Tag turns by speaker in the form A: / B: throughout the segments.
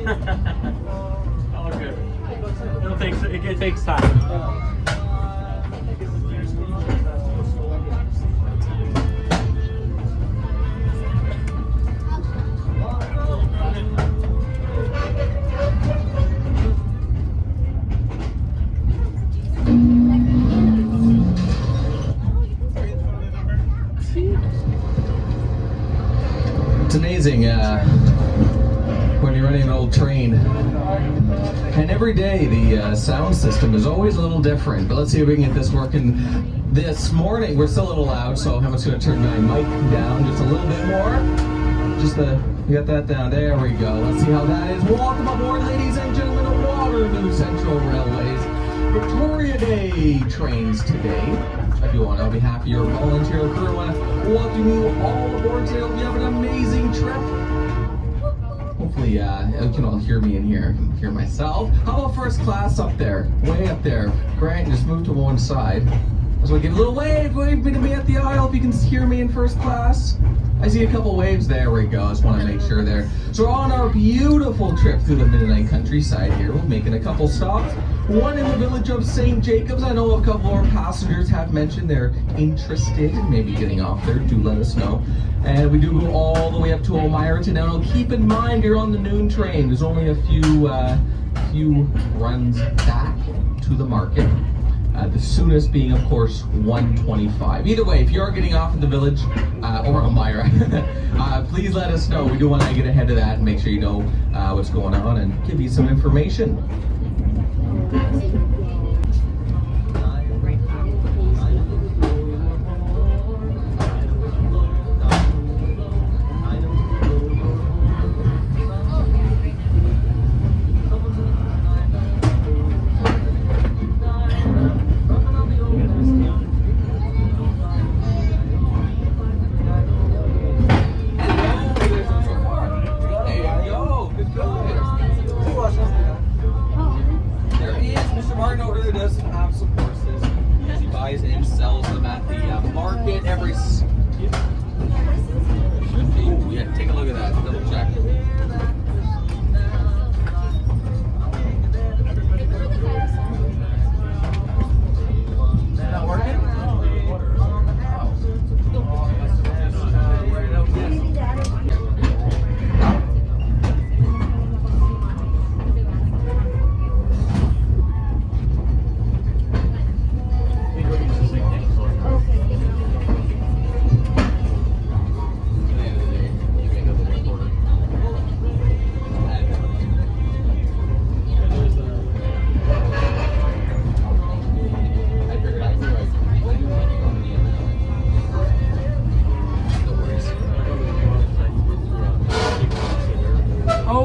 A: All good. It takes time.
B: It's amazing when you're running an old train, and every day the sound system is always a little different. But let's see if we can get this working this morning. We're still a little loud, so I'm just going to turn my mic down just a little bit more. You got that down. There we go. Let's see how that is. Welcome aboard, ladies and gentlemen, of Waterloo Central Railway's Victoria Day trains today. On behalf of your volunteer crew, I want to welcome you all aboard today. Hope you have an amazing trip. Hopefully, you can all hear me in here. I can hear myself. How about first class up there? Way up there. Grant, just move to one side. So we get a little wave to me at the aisle if you can hear me in first class. I see a couple waves. There we go. Just want to make sure there. So we're on our beautiful trip through the Midnight countryside here. We're making a couple stops. One in the village of St. Jacobs. I know a couple of our passengers have mentioned they're interested in maybe getting off there. Do let us know. And we do go all the way up to Elmira to now. Keep in mind you're on the noon train. There's only a few runs back to the market. The soonest being, of course, 1:25. Either way, if you are getting off at the village or Elmira, please let us know. We do want to get ahead of that and make sure you know what's going on and give you some information.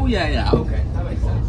B: Yeah, okay. That makes sense.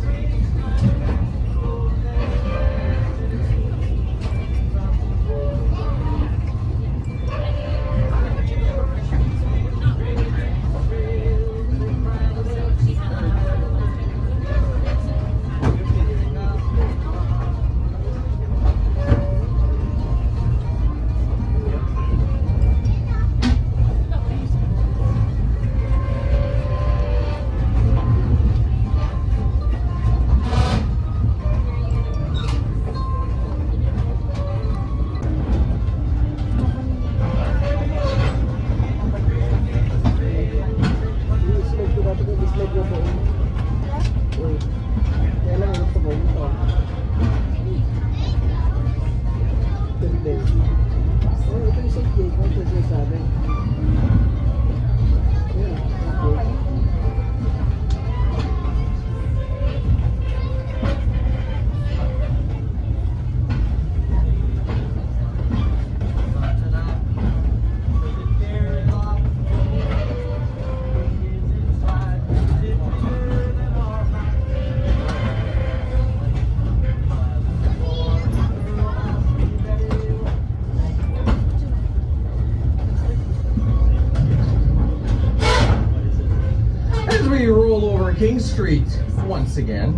B: King Street once again.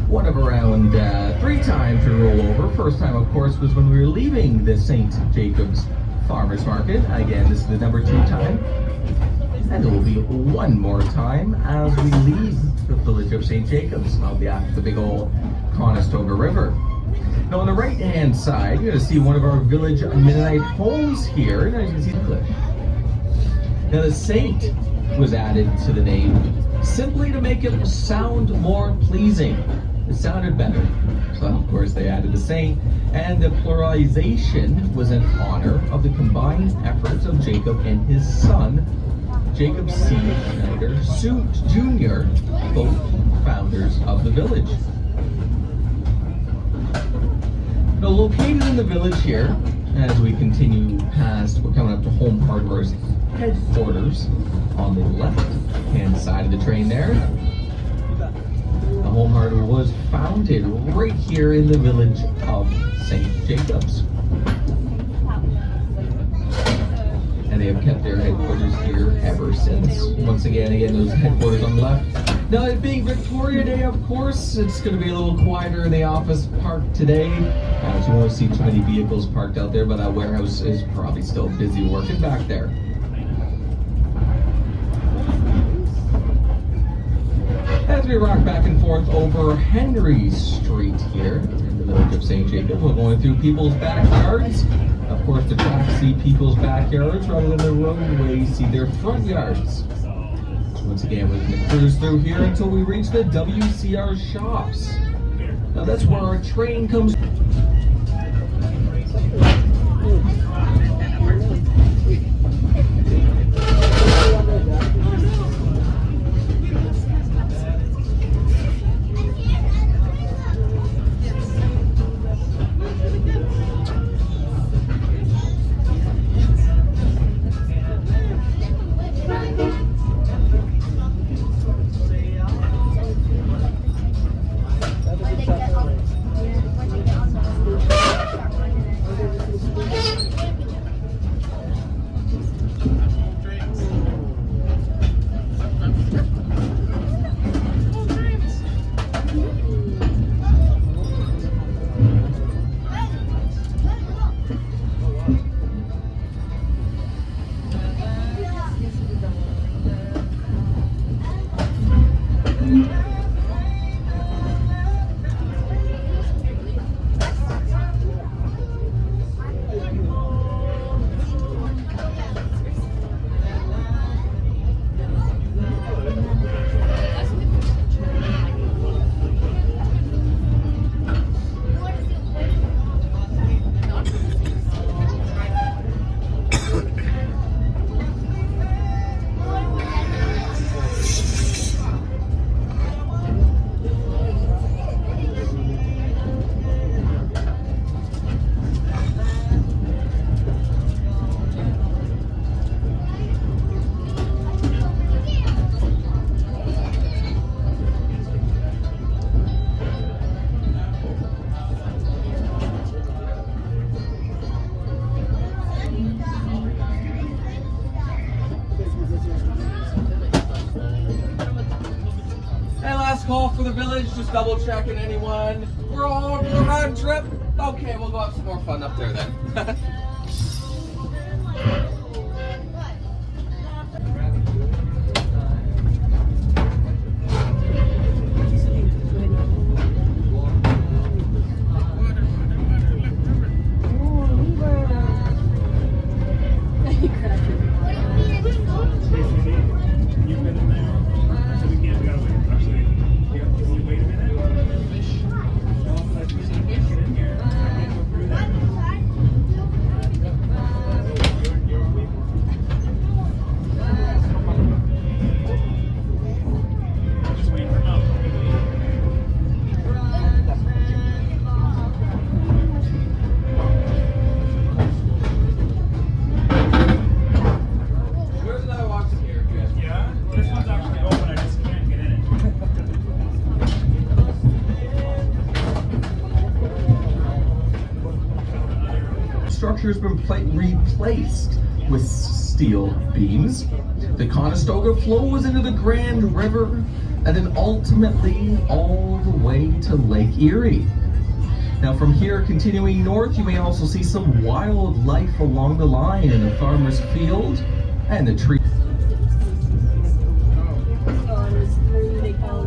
B: One of around 3 times we roll over. First time, of course, was when we were leaving the St. Jacobs Farmers Market. Again, this is the number 2 time. And it will be one more time as we leave the village of St. Jacobs, out the big old Conestoga River. Now on the right hand side, you're going to see one of our village Mennonite homes here. Now you can see the cliff. Now the saint was added to the name simply to make it sound more pleasing. It sounded better. So of course they added the saint, and the pluralization was in honor of the combined efforts of Jacob and his son, Jacob C. Schneider Suit Jr., both founders of the village. Now located in the village here, as we continue past, we're coming up to Home Hardware's headquarters on the left-hand side of the train there. The Home Hardware was founded right here in the village of St. Jacobs. And they have kept their headquarters here ever since. Once again, those headquarters on the left. Now, it being Victoria Day, of course, it's going to be a little quieter in the office park today. So you won't see too many vehicles parked out there, but that warehouse is probably still busy working back there. As we rock back and forth over Henry Street here in the village of St. Jacob, we're going through people's backyards. Of course, the tracks see people's backyards rather than the roadways see their front yards. Once again, we're going to cruise through here until we reach the WCR shops. Now that's where our train comes. Call for the village, just double checking anyone. We're on a road trip. Okay, we'll go have some more fun up there then. Structure has been replaced with steel beams. The Conestoga flows into the Grand River and then ultimately all the way to Lake Erie. Now from here, continuing north, you may also see some wildlife along the line in the farmer's field and the tree.
C: They call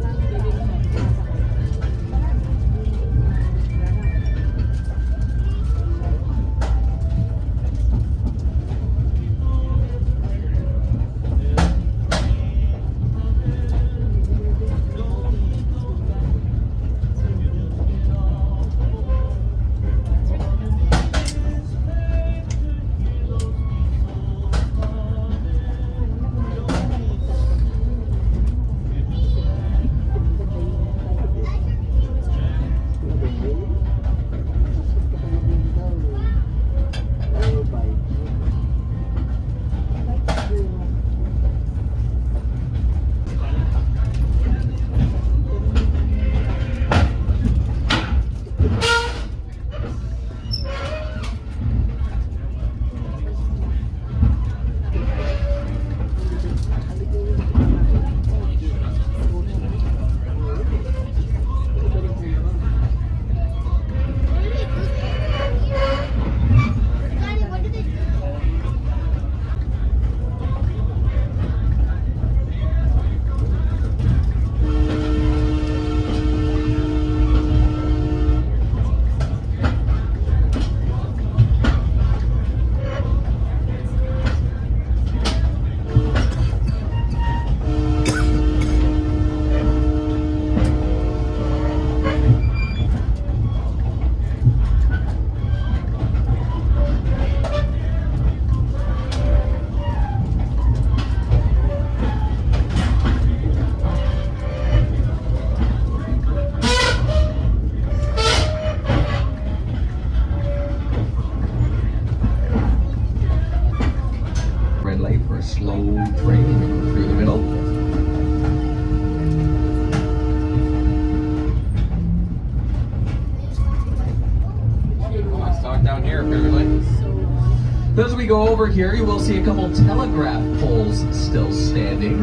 B: go over here, you will see a couple telegraph poles still standing.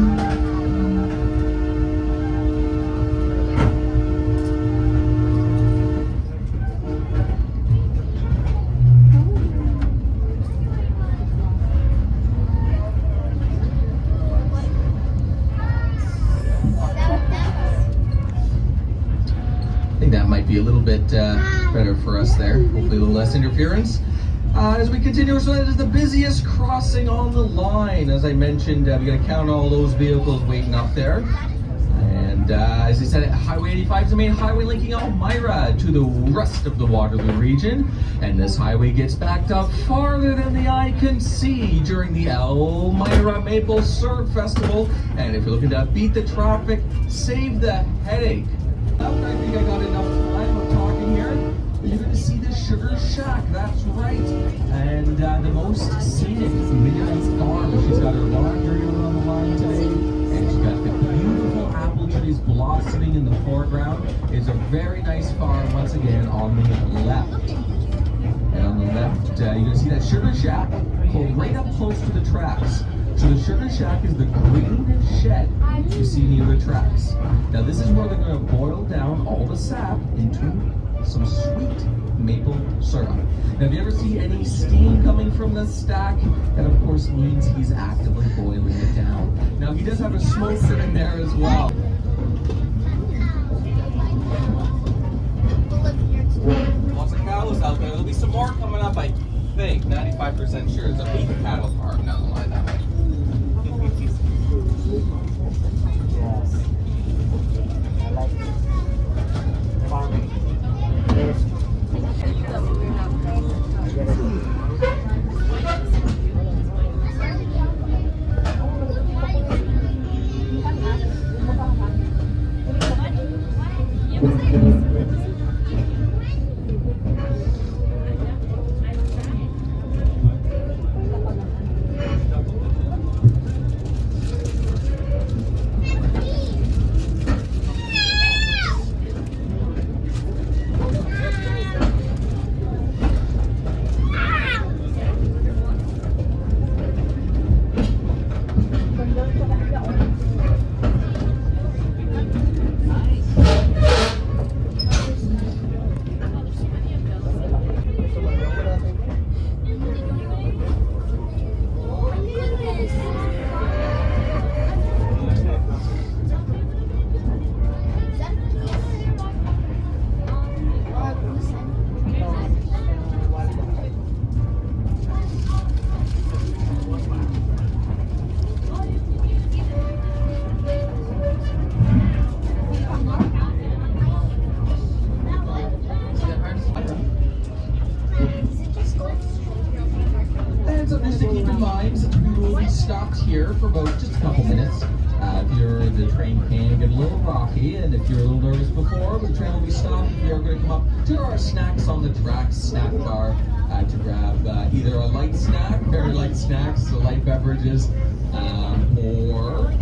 B: I think that might be a little bit better for us there. Hopefully a little less interference. As we continue, so it is the busiest crossing on the line. As I mentioned, we got to count all those vehicles waiting up there. And as I said, Highway 85 is the main highway linking Elmira to the rest of the Waterloo region. And this highway gets backed up farther than the eye can see during the Elmira Maple Syrup Festival. And if you're looking to beat the traffic, save the headache. I think I got enough time of talking here. You're going to see the Sugar Shack, that's right. And the most scenic Midnight Farm. She's got her laundry on the line today. And she's got the beautiful apple trees blossoming in the foreground. It's a very nice farm once again on the left. And on the left, you're going to see that Sugar Shack pulled right up close to the tracks. So the Sugar Shack is the green shed you see near the tracks. Now this is where they're going to boil down all the sap into some sweet maple syrup. Now if you ever see any steam coming from the stack, that of course means he's actively boiling it down. Now he does have a smoker in there as well. Lots of cows out there. There'll be some more coming up, I think. 95% sure. It's a beef cattle farm down the line that way.
C: Yes. I like farming.
B: Stopped here for about just a couple minutes. The train can get a little rocky, and if you're a little nervous before, the train will be stopped. You're going to come up to our snacks on the track snack bar to grab either a light snack, very light snacks, so light beverages, or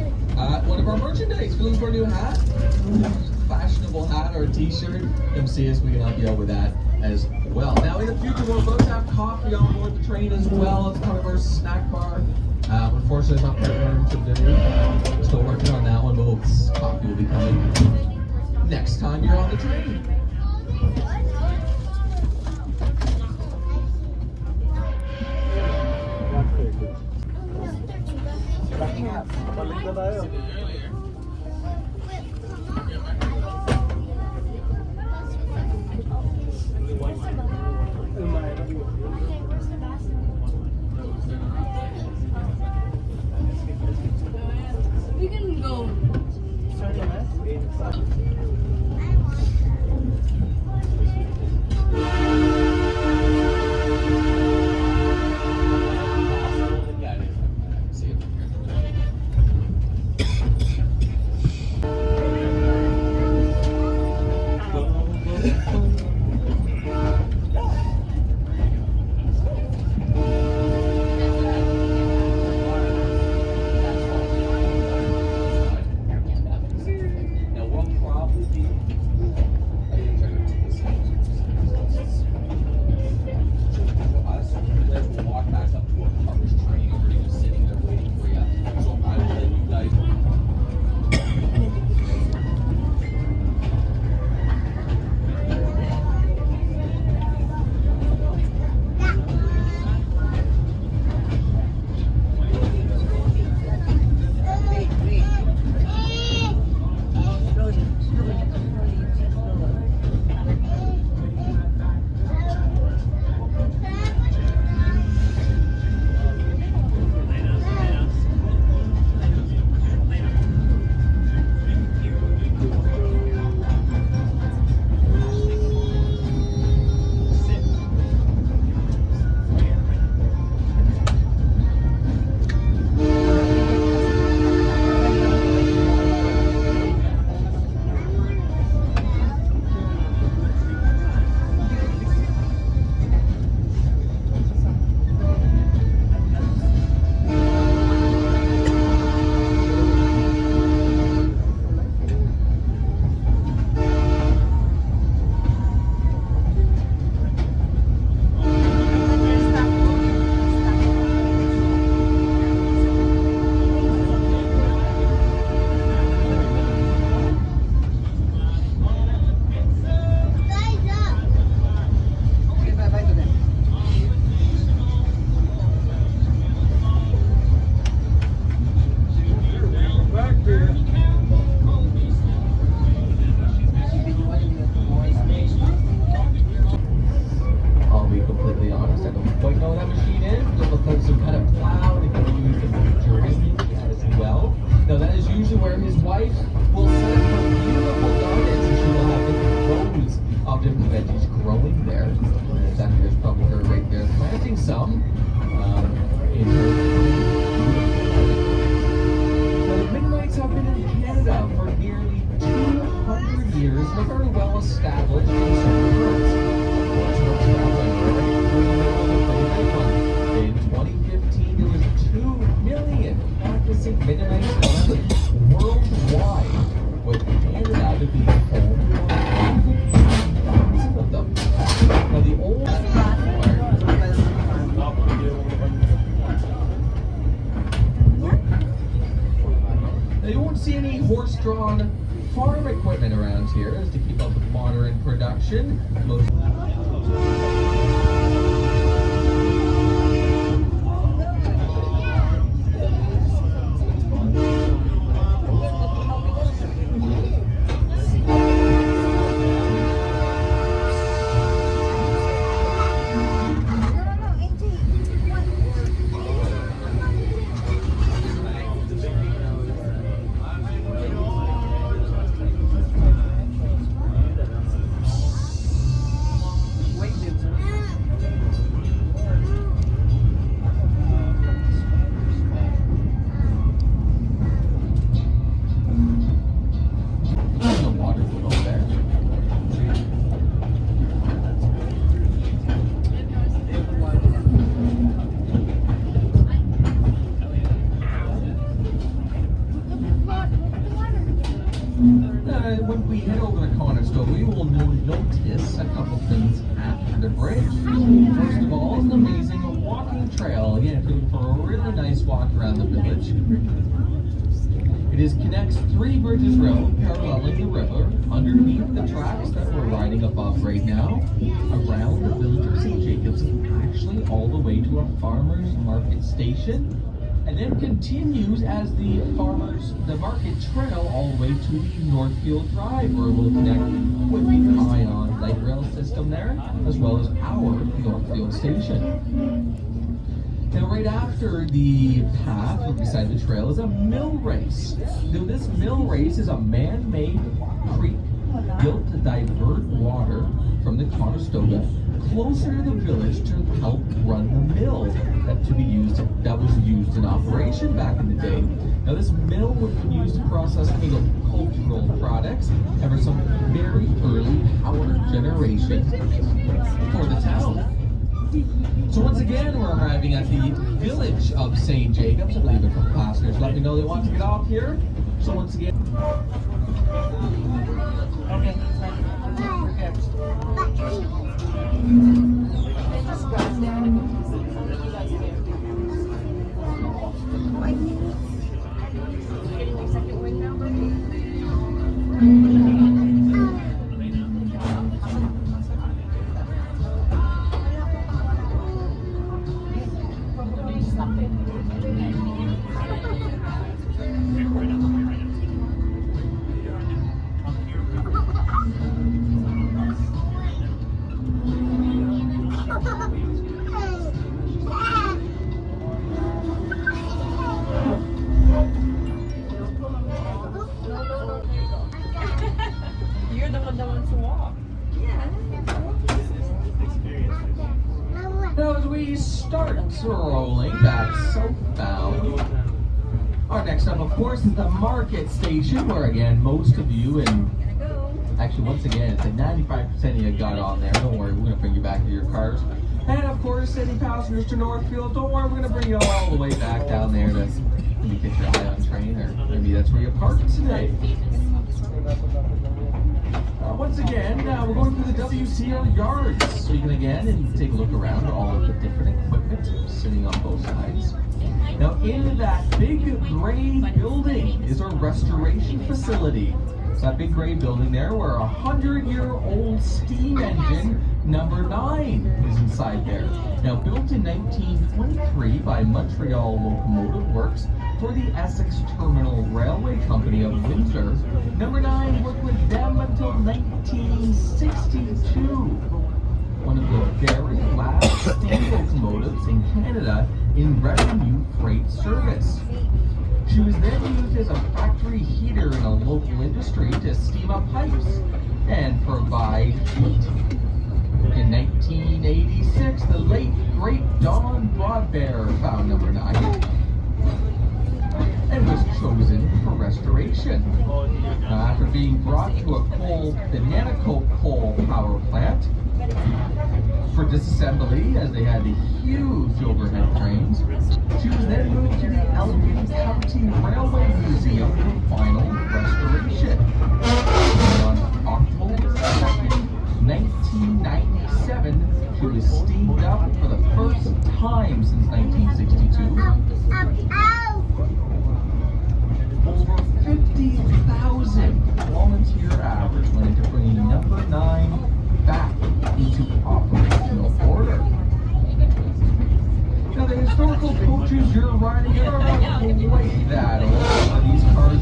B: one of our merchandise. If you're looking for a new hat, fashionable hat or a t-shirt, come see us. We can help you out with that as well. Now in the future, we're about to have coffee on board the train as well. It's part of our snack bar. Unfortunately, it's not confirmed today. Still working on that one, but coffee will be coming next time you're on the train.
C: Balik na tayo.
D: We can go.
C: Sorry,
B: I'll be completely honest, I don't quite know what that machine is. It looks like some kind of plow that can be used as drilling as well. Now that is usually where his wife will set up her beautiful gardens, and she will have different rows of different veggies growing there. And exactly, there's probably her right there planting some in her. Now the Mennonites have been in Canada for nearly 200 years. They're very well established in certain parts. In 2015, there was 2 million practicing Mennonites worldwide, with Canada to be home to 1,000 of them. Now the old now you won't see any horse-drawn farm equipment around here, as to keep up with modern production. Most when we head over to Conestoga, we will notice a couple things after the bridge. First of all, it's an amazing walking trail. Again, if you're looking for a really nice walk around the village. It connects 3 bridges road paralleling the river underneath the tracks that we're riding above right now, around the village of St. Jacobs, and actually all the way to a farmer's market station. And then continues as the market trail all the way to the Northfield Drive, where we'll connect with the Ion light rail system there, as well as our Northfield station. Now right after the path, or beside the trail, is a mill race. Now this mill race is a man-made creek built to divert water from the Conestoga closer to the village to help run the mill that was used in operation back in the day. Now this mill would have been used to process agricultural products and for some very early power generation for the town. So once again, we're arriving at the village of St. Jacobs. I believe if passengers let me know they want to get off here. So once again.
C: Okay.
E: you're the one that wants to walk.
B: Now as we start rolling back southbound, our next stop, of course, is the market station, where again, most of you, and actually once again, it's like 95% of you got on there. Don't worry, we're going to bring you back to your cars. And of course, any passengers to Northfield, don't worry, we're going to bring you all the way back down there to maybe get your eye on train, or maybe that's where you parked today. Once again, we're going through the WCR yards, so you can again and take a look around all of the different equipment sitting on both sides. Now, in that big gray building is our restoration facility. That big gray building there, where a 100-year-old steam engine number 9 is inside there. Now, built in 1923 by Montreal Locomotive Works for the Essex Terminal Railway Company of Windsor, number 9 worked with them until 1962. One of the very last steam locomotives in Canada in revenue freight service. She was then used as a factory heater in a local industry to steam up pipes and provide heat. In 1986, the late, great Don Broadbear found number 9 and was chosen for restoration. After being brought to the Nanticoke coal power plant for disassembly, as they had the huge overhead cranes, she was then moved to the Elmira County Railway Museum for final restoration. And on October 2nd, 1997, she was steamed up for the first time since 1962. Over 50,000 volunteer hours went into bringing number 9 back into operational order. Now, the historical coaches you're riding are not quite that old. These cars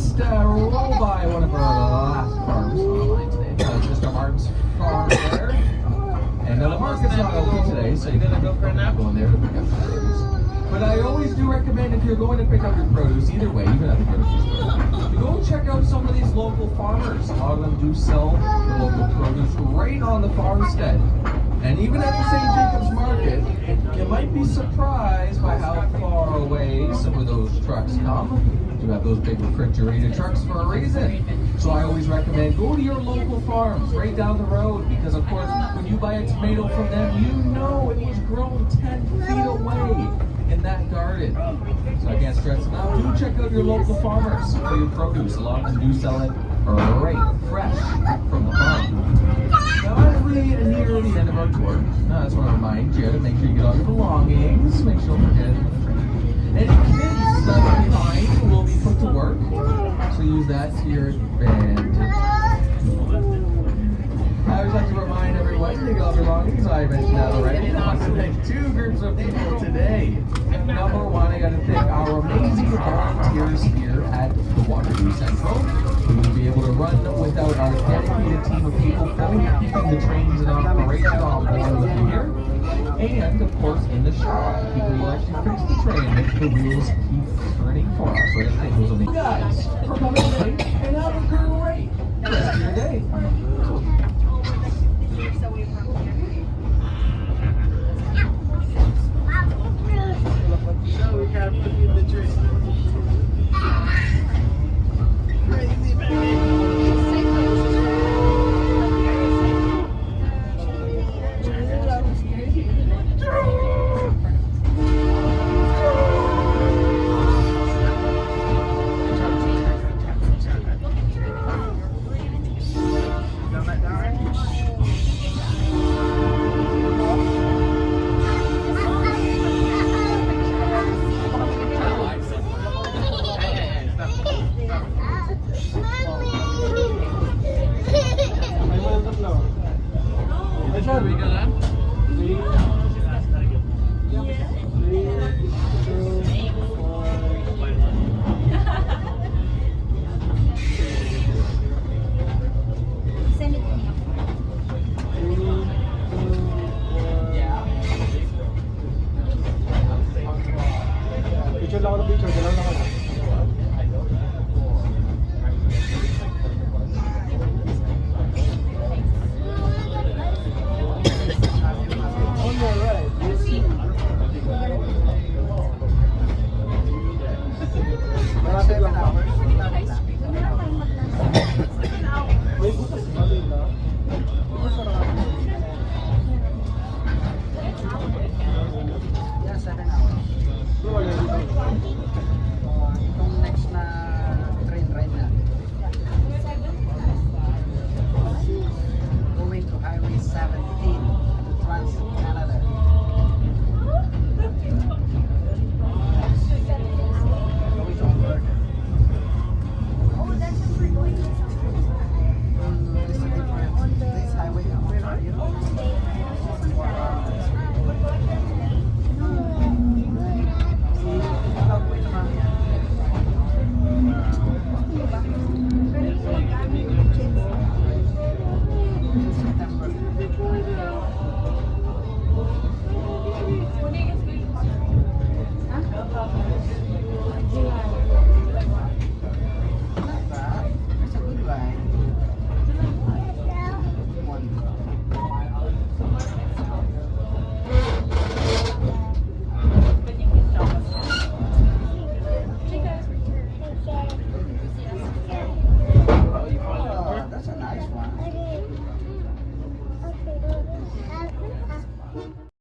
B: just roll by one of our last farms online today. Mr. Mark's farm there. And the market's not open today, so you're gonna go for a nap going there to pick up your produce. But I always do recommend if you're going to pick up your produce, either way, even at the grocery store, to go check out some of these local farmers. A lot of them do sell the local produce right on the farmstead. And even at the St. Jacobs Market, you might be surprised by how far away some of those trucks come. You have those big refrigerated trucks for a reason. So I always recommend go to your local farms right down the road, because of course when you buy a tomato from them, you know it was grown 10 feet away in that garden. So I can't stress enough, do check out your local farmers for your produce. A lot of them do sell it right fresh from the farm. Now as we near the end of our tour, I just want to remind you to make sure you get all your belongings, make sure you don't forget any kids left behind will be put to work, so use that to your advantage. I always like to remind everyone to take all their belongings. I mentioned that already. I want to thank two groups of people today. Number one, I got to thank our amazing volunteers here at the Waterloo Central, who will be able to run without our dedicated team of people fully keeping the trains in operation on board here. And of course, in the shop, people will actually fix the train and make the wheels keep turning for us. So I thank those amazing guys for coming today.